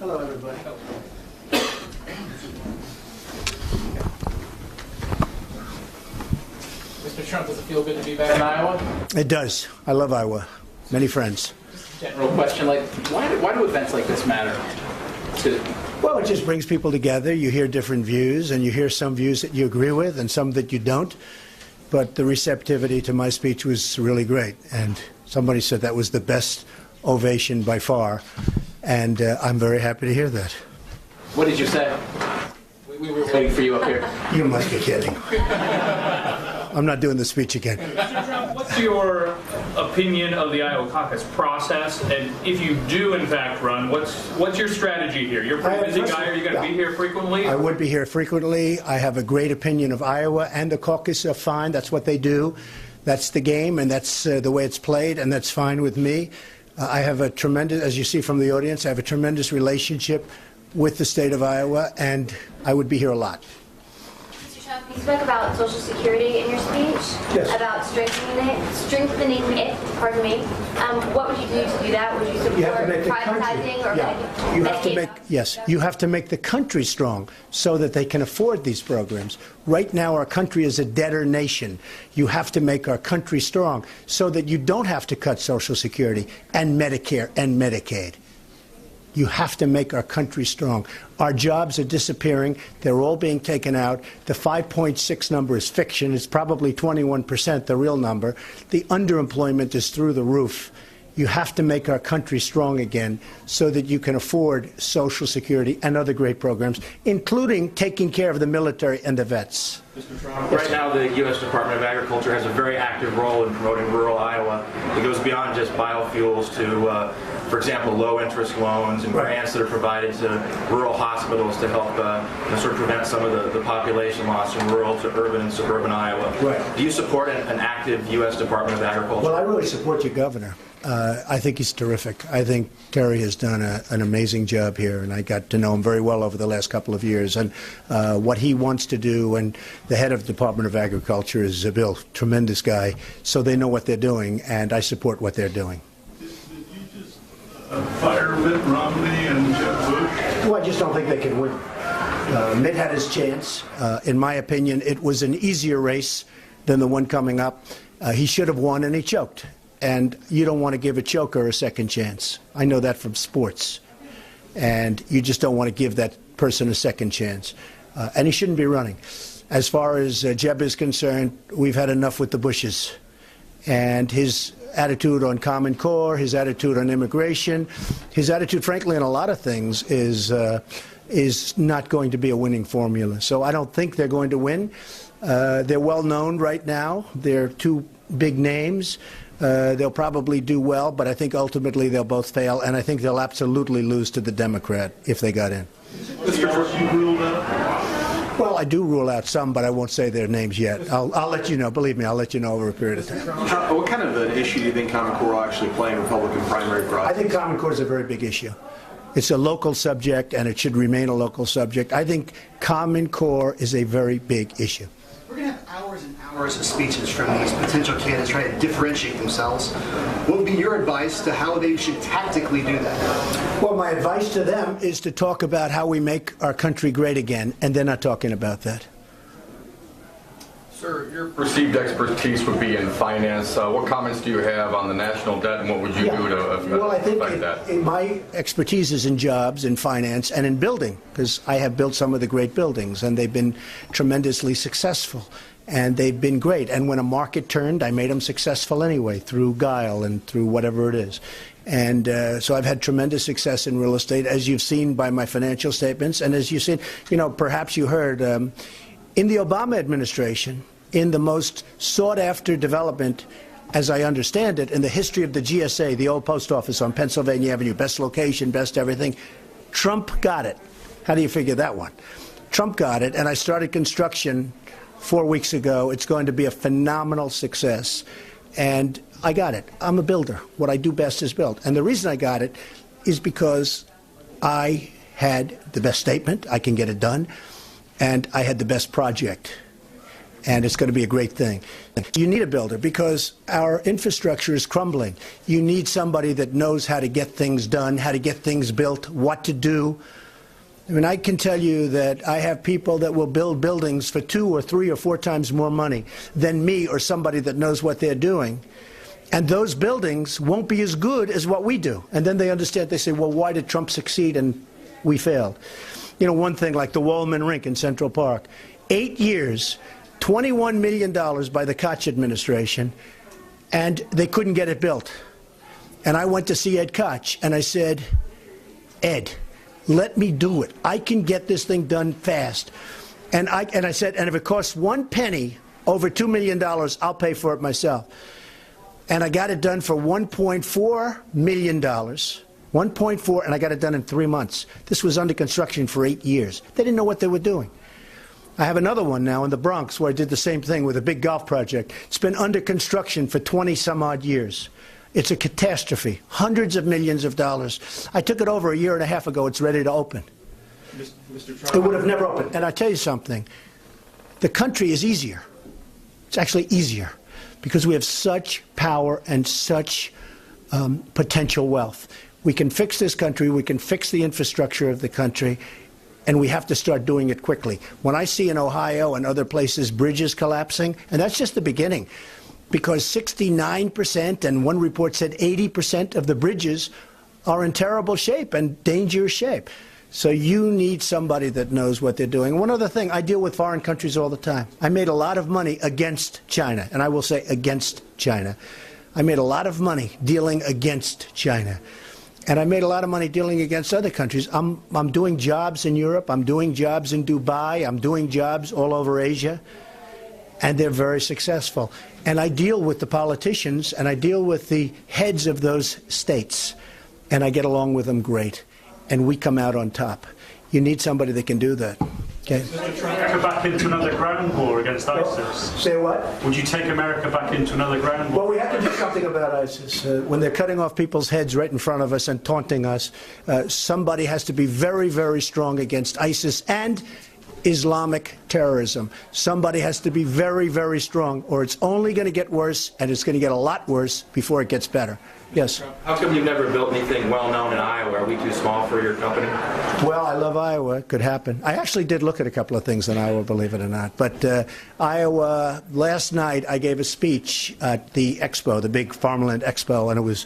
Hello, everybody. Mr. Trump, does it feel good to be back in Iowa? It does. I love Iowa. Many friends. Just a general question, like, why do events like this matter to... Well, it just brings people together. You hear different views, and you hear some views that you agree with and some that you don't. But the receptivity to my speech was really great. And somebody said that was the best ovation by far. And I'm very happy to hear that. What did you say? We were waiting for you up here. You must be kidding. I'm not doing the speech again. Mr. Trump, what's your opinion of the Iowa caucus process? And if you do, in fact, run, what's your strategy here? You're a pretty busy guy. Are you going to be here frequently? I would be here frequently. I have a great opinion of Iowa, and the caucus are fine. That's what they do. That's the game, and that's the way it's played, and that's fine with me. I have a tremendous, as you see from the audience, I have a tremendous relationship with the state of Iowa, and I would be here a lot. Mr. Trump, you spoke about Social Security in your speech. Yes. About strengthening it. Pardon me. What would you do to do that? Would you support privatizing or you have to make the country strong so that they can afford these programs. Right now, our country is a debtor nation. You have to make our country strong so that you don't have to cut Social Security and Medicare and Medicaid. You have to make our country strong. Our jobs are disappearing. They're all being taken out. The 5.6 number is fiction. It's probably 21%, the real number. The underemployment is through the roof. You have to make our country strong again so that you can afford Social Security and other great programs, including taking care of the military and the vets. Mr. Trump, right now the U.S. Department of Agriculture has a very active role in promoting rural Iowa. It goes beyond just biofuels to, for example, low-interest loans and grants that are provided to rural hospitals to help sort of prevent some of the population loss from rural to urban and suburban Iowa. Right. Do you support an active U.S. Department of Agriculture? Well, I really support your governor. I think he's terrific. I think Terry has done an amazing job here, and I got to know him very well over the last couple of years. And what he wants to do, and the head of the Department of Agriculture is Bill, tremendous guy, so they know what they're doing, and I support what they're doing. Did you just fire Mitt Romney and Jeb Bush? Well, I just don't think they can win. Mitt had his chance. In my opinion, it was an easier race than the one coming up. He should have won, and he choked. And you don't want to give a choker a second chance. I know that from sports. And you just don't want to give that person a second chance. And he shouldn't be running. As far as Jeb is concerned, we've had enough with the Bushes. And his attitude on Common Core, his attitude on immigration, his attitude, frankly, on a lot of things is not going to be a winning formula. So I don't think they're going to win. They're well known right now. They're two big names. They'll probably do well, but I think ultimately they'll both fail, and I think they'll absolutely lose to the Democrat if they got in. Mr. Trump, you ruled out? Well, I do rule out some, but I won't say their names yet. I'll let you know. Believe me, I'll let you know over a period of time. What kind of an issue do you think Common Core will actually play in Republican primary process? I think Common Core is a very big issue. It's a local subject, and it should remain a local subject. I think Common Core is a very big issue. We're going to have hours and hours of speeches from these potential candidates trying to differentiate themselves. What would be your advice to how they should tactically do that? Well, my advice to them is to talk about how we make our country great again, and they're not talking about that. Sir, your perceived expertise would be in finance. What comments do you have on the national debt, and what would you do to affect that? My expertise is in jobs, in finance, and in building, because I have built some of the great buildings, and they've been tremendously successful, and they've been great. And when a market turned, I made them successful anyway, through guile and through whatever it is. And so I've had tremendous success in real estate, as you've seen by my financial statements, and as you've seen, perhaps you heard, in the Obama administration, in the most sought-after development, as I understand it, in the history of the GSA, the old post office on Pennsylvania Avenue, best location, best everything, Trump got it. How do you figure that one? Trump got it, and I started construction 4 weeks ago. It's going to be a phenomenal success, and I got it. I'm a builder. What I do best is build. And the reason I got it is because I had the best statement, I can get it done, and I had the best project. and it's going to be a great thing. You need a builder because our infrastructure is crumbling. You need somebody that knows how to get things done, how to get things built, what to do. I mean, I can tell you that I have people that will build buildings for 2 or 3 or 4 times more money than me or somebody that knows what they're doing. And those buildings won't be as good as what we do. And then they understand, they say, well, why did Trump succeed and we failed? You know, one thing like the Wallman Rink in Central Park, 8 years, $21 million by the Koch administration, and they couldn't get it built. And I went to see Ed Koch, and I said, Ed, let me do it. I can get this thing done fast. And I said, and if it costs 1 penny over $2 million, I'll pay for it myself. And I got it done for $1.4 million. 1.4, and I got it done in 3 months. This was under construction for 8 years. They didn't know what they were doing. I have another one now in the Bronx where I did the same thing with a big golf project. It's been under construction for 20-some-odd years. It's a catastrophe. Hundreds of millions of dollars. I took it over a year and a half ago. It's ready to open. Mr. Trump, it would have never opened. And I tell you something. The country is easier. It's actually easier because we have such power and such potential wealth. We can fix this country. We can fix the infrastructure of the country. And we have to start doing it quickly. When I see in Ohio and other places bridges collapsing, and that's just the beginning, because 69%, and one report said 80% of the bridges are in terrible shape and dangerous shape. So you need somebody that knows what they're doing. One other thing, I deal with foreign countries all the time. I made a lot of money against China, and I will say against China. I made a lot of money dealing against China. And I made a lot of money dealing against other countries. I'm doing jobs in Europe. I'm doing jobs in Dubai. I'm doing jobs all over Asia. And they're very successful. And I deal with the politicians, and I deal with the heads of those states. And I get along with them great. And we come out on top. You need somebody that can do that. Okay. Would you take America back into another ground war against ISIS? Say what? Would you take America back into another ground war? Well, we have to do something about ISIS. When they're cutting off people's heads right in front of us and taunting us, somebody has to be very, very strong against ISIS and Islamic terrorism. Somebody has to be very, very strong, or it's only going to get worse, and it's going to get a lot worse before it gets better. Yes? How come you've never built anything well-known in Iowa? Are we too small for your company? Well, I love Iowa. It could happen. I actually did look at a couple of things in Iowa, believe it or not. But Iowa, last night I gave a speech at the expo, the big Farmland Expo, and it was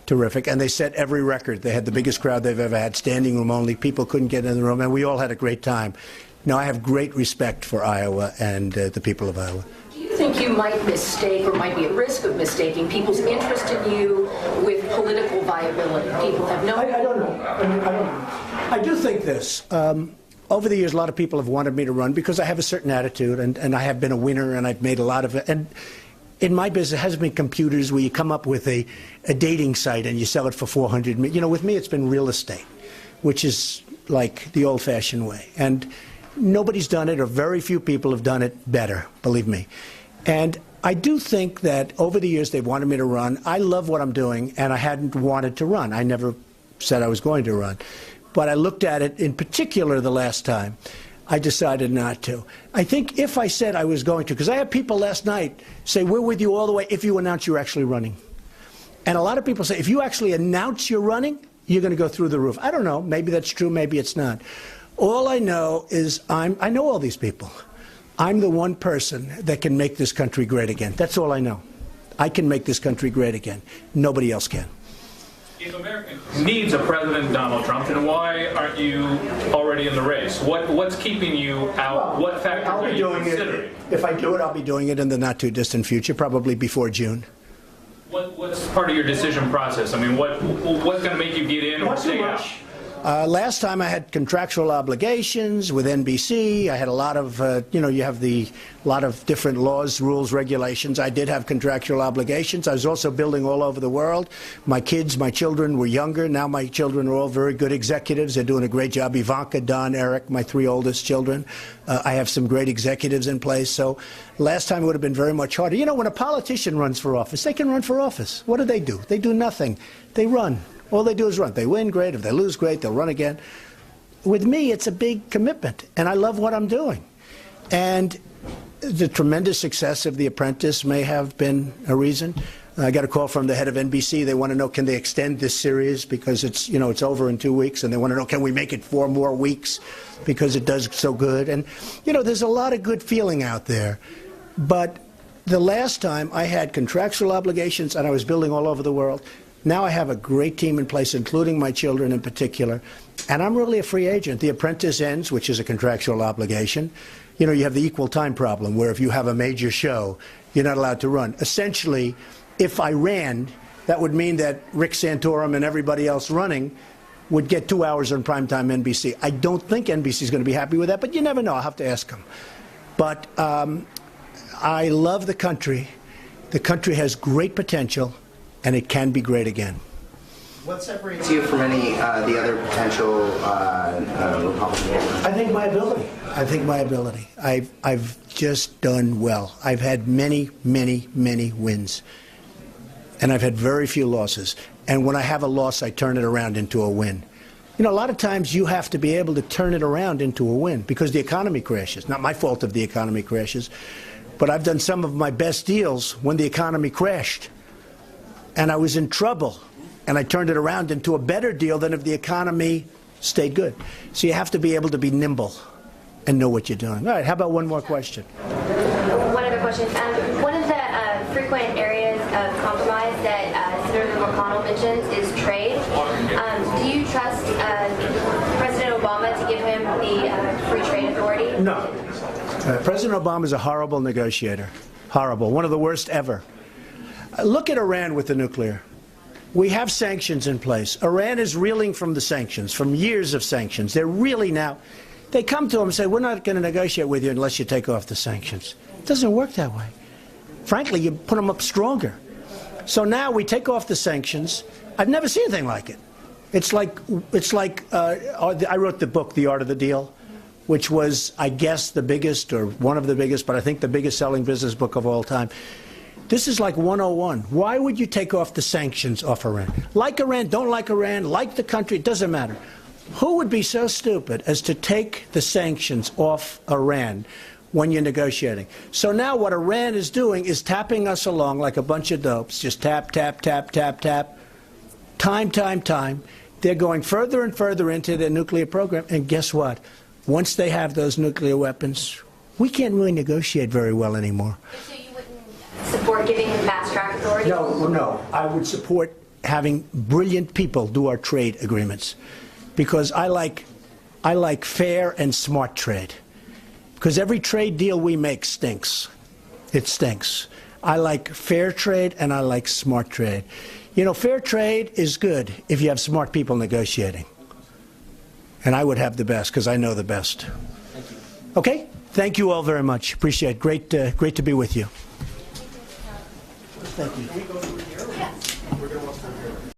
terrific. And they set every record. They had the biggest crowd they've ever had, standing room only. People couldn't get in the room, and we all had a great time. Now, I have great respect for Iowa and the people of Iowa. Do you think you might mistake or might be at risk of mistaking people's interest in you with political viability? People have no... I don't know. I don't know. I do think this. Over the years, a lot of people have wanted me to run because I have a certain attitude, and I have been a winner, and I've made a lot of it. And in my business, it hasn't been computers where you come up with a dating site and you sell it for $400 million. You know, with me, it's been real estate, which is like the old-fashioned way. And nobody's done it, or very few people have done it better, believe me. And I do think that over the years they've wanted me to run. I love what I'm doing, and I hadn't wanted to run. I never said I was going to run. But I looked at it, in particular the last time, I decided not to. I think if I said I was going to, because I had people last night say, we're with you all the way if you announce you're actually running. And a lot of people say, if you actually announce you're running, you're going to go through the roof. I don't know. Maybe that's true. Maybe it's not. All I know is I know all these people. I'm the one person that can make this country great again. That's all I know. I can make this country great again. Nobody else can. If America needs a President Donald Trump, then why aren't you already in the race? What's keeping you out? Well, what factors are you considering? If I do it, I'll be doing it in the not-too-distant future, probably before June. What's part of your decision process? I mean, what's going to make you get in or stay out? Last time I had contractual obligations with NBC. I had a lot of, you have a lot of different laws, rules, regulations. I did have contractual obligations. I was also building all over the world. My children were younger. Now my children are all very good executives. They're doing a great job. Ivanka, Don, Eric, my 3 oldest children. I have some great executives in place. So last time it would have been very much harder. You know, when a politician runs for office, they can run for office. What do? They do nothing. They run. All they do is run. They win, great. If they lose, great. They'll run again. With me, it's a big commitment, and I love what I'm doing. And the tremendous success of The Apprentice may have been a reason. I got a call from the head of NBC. They want to know, can they extend this series because it's, you know, it's over in 2 weeks, and they want to know, can we make it 4 more weeks because it does so good? And, you know, there's a lot of good feeling out there. But the last time I had contractual obligations and I was building all over the world. Now I have a great team in place, including my children in particular, and I'm really a free agent. The Apprentice ends, which is a contractual obligation. You know, you have the equal time problem, where if you have a major show, you're not allowed to run. Essentially, if I ran, that would mean that Rick Santorum and everybody else running would get 2 hours on primetime NBC. I don't think NBC is going to be happy with that, but you never know. I'll have to ask them. But I love the country. The country has great potential, and it can be great again. What separates you from any the other potential Republican candidates? I think my ability. I think my ability. I've just done well. I've had many, many, many wins, and I've had very few losses. And when I have a loss, I turn it around into a win. You know, a lot of times you have to be able to turn it around into a win because the economy crashes. Not my fault if the economy crashes, but I've done some of my best deals when the economy crashed. And I was in trouble, and I turned it around into a better deal than if the economy stayed good. So you have to be able to be nimble and know what you're doing. All right, how about one more question? One other question. One of the frequent areas of compromise that Senator McConnell mentions is trade. Do you trust President Obama to give him the free trade authority? No. President Obama is a horrible negotiator. Horrible. One of the worst ever. Look at Iran with the nuclear. We have sanctions in place. Iran is reeling from the sanctions, from years of sanctions. They're really now, they come to him and say, we're not going to negotiate with you unless you take off the sanctions. It doesn't work that way. Frankly, you put them up stronger. So now we take off the sanctions. I've never seen anything like it. It's like I wrote the book, The Art of the Deal, which was, I guess, the biggest, or one of the biggest, but I think the biggest selling business book of all time. This is like 101. Why would you take off the sanctions off Iran? Like Iran, don't like Iran, like the country, it doesn't matter. Who would be so stupid as to take the sanctions off Iran when you're negotiating? So now what Iran is doing is tapping us along like a bunch of dopes. Just tap, tap, tap, tap, tap. Time, time, time. They're going further and further into their nuclear program. And guess what? Once they have those nuclear weapons, we can't really negotiate very well anymore. Support giving him fast-track authority? No. I would support having brilliant people do our trade agreements, because I like fair and smart trade. Because every trade deal we make stinks. It stinks. I like fair trade and I like smart trade. You know, fair trade is good if you have smart people negotiating. And I would have the best because I know the best. Thank you. Okay? Thank you all very much. Appreciate it. Great to be with you. Thank you.